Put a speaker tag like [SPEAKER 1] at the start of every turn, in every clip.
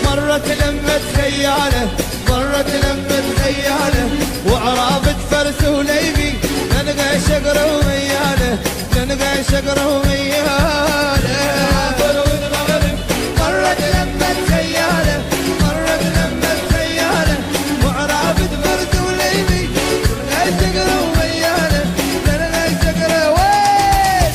[SPEAKER 1] مرت لمت خياله مرت لمت خياله وعرابة فرس وليبي نلقى شقره ومياله نلقى شقره ومياله مرت لمت خياله مرت لمت خياله وعرابة فرس وليبي نلقى شقره ومياله نلقى شقره وين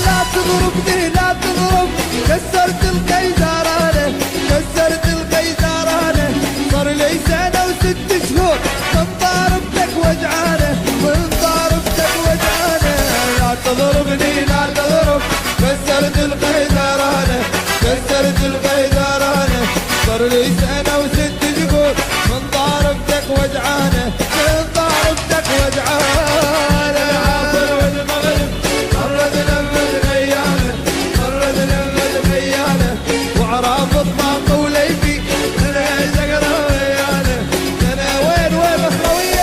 [SPEAKER 1] لا تضرب كسرت القيزرانة كسرت القيزرانة صار لي سنة و6 شهور من ضاربتك وجعانة من ضاربتك وجعانة لا تضربني لا تضرب كسرت القيزرانة كسرت القيزرانة صار لي سنة و6 شهور من ضاربتك وجعانة من ضاربتك وجعانة وعرابط ما قولي فيك انا زقره ويانا انا وين اخويه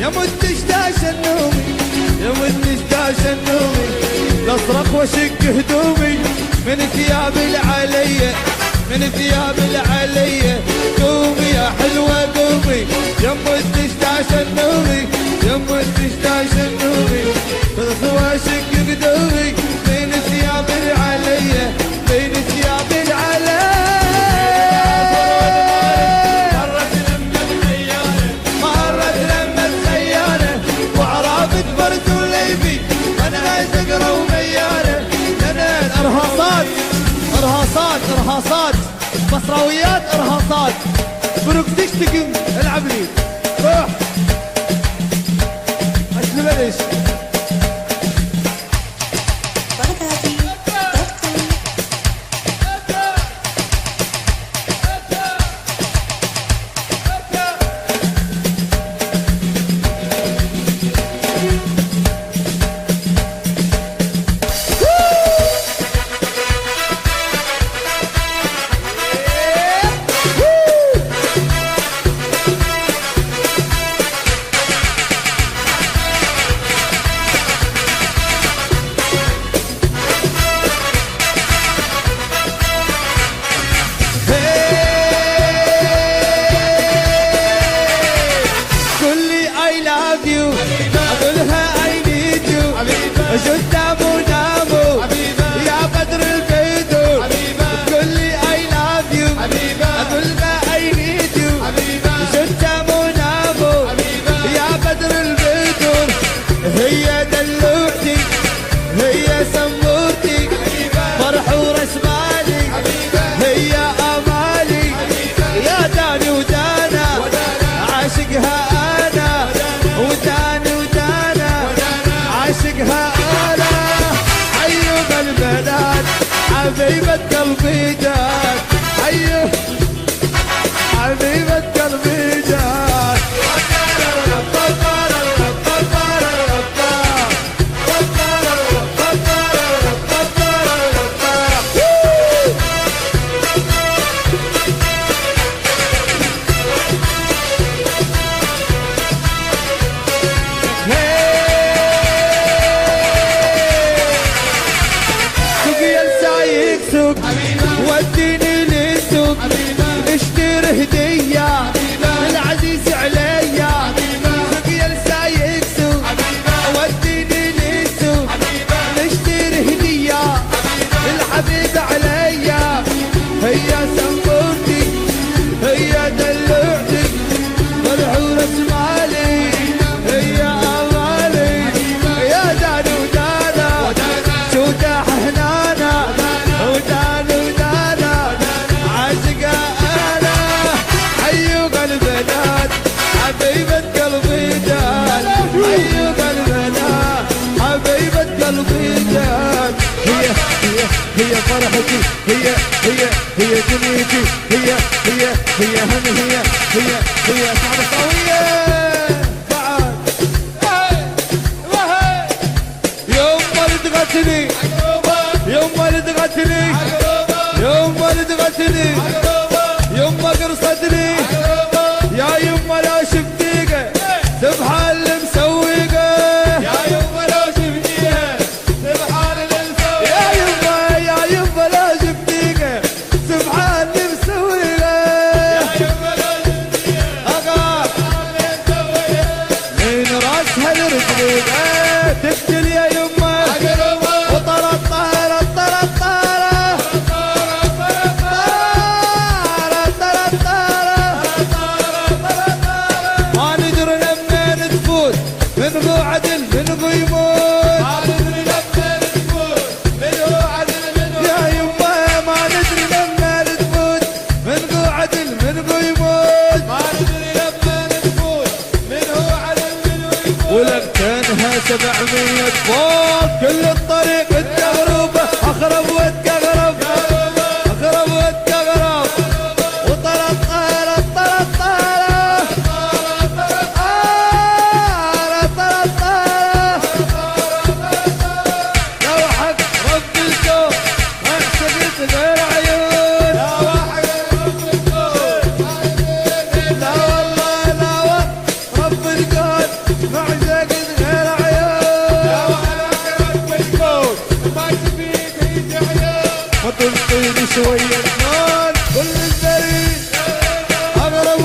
[SPEAKER 1] يا متشتاش النومي يا متشتاش النومي لاصرخ واشق هدومي من ثياب العلية من ثياب العلية قومي يا حلوة قومي يا متشتاش النومي يا متشتاش النومي لاصرخ واشق هدومي من ثياب العلية من ثياب العلية ارهاصات بصراويات ارهاصات بروك تشتكم العب لي روح اشلي بلش حبيبة قلبي جات أيوه حبيبة قلبي جات وديني للسوق اشتري هدية العزيز عليا سوق يا السايق سوق وديني للسوق اشتري هدية الحبيب عليا هي سنبورتي هي دلوعتي مرحورة مالي هي امالي يا دانا ودانا سوداح هنانا ودانا البنات حبيبة قلبي جات أيوب البنات حبيبة قلبي جات هي فرحتي هي دنيتي هي هم هي صعبة قوية بعد يوم ولد غتني يوم ولد غتني يوم ولد غتني يوم ما قرصتني يا يما لو شفتيقه سبحان اللي مسويقه يا يما لو شفتيقه سبحان اللي مسويقه يا يما لو شفتيقه سبحان اللي مسويقه يا يما لو شفتيقه اقار من راسها لرجليقه تقتل يا يما وطرت طهرت طرت طهره من هو عدل من هو يموت ما ندري لما نفوت من هو عدل من هو يا يما ما ندري لما نفوت من هو عدل من هو يموت ما ندري لما نفوت من هو عدل من هو يموت ولقتنها 700 فوق كل الطريق التغربة اخرب واتقرب اخرب واتقرب وطرت طهرت طرت طهرة غير عيون لا واحد رب الكون لا والله لا رب الكون معزقد غير عيون لا واحد رب الكون ما تبيك يجي عيون وتلقيني شوية نار كل الزريق اغرب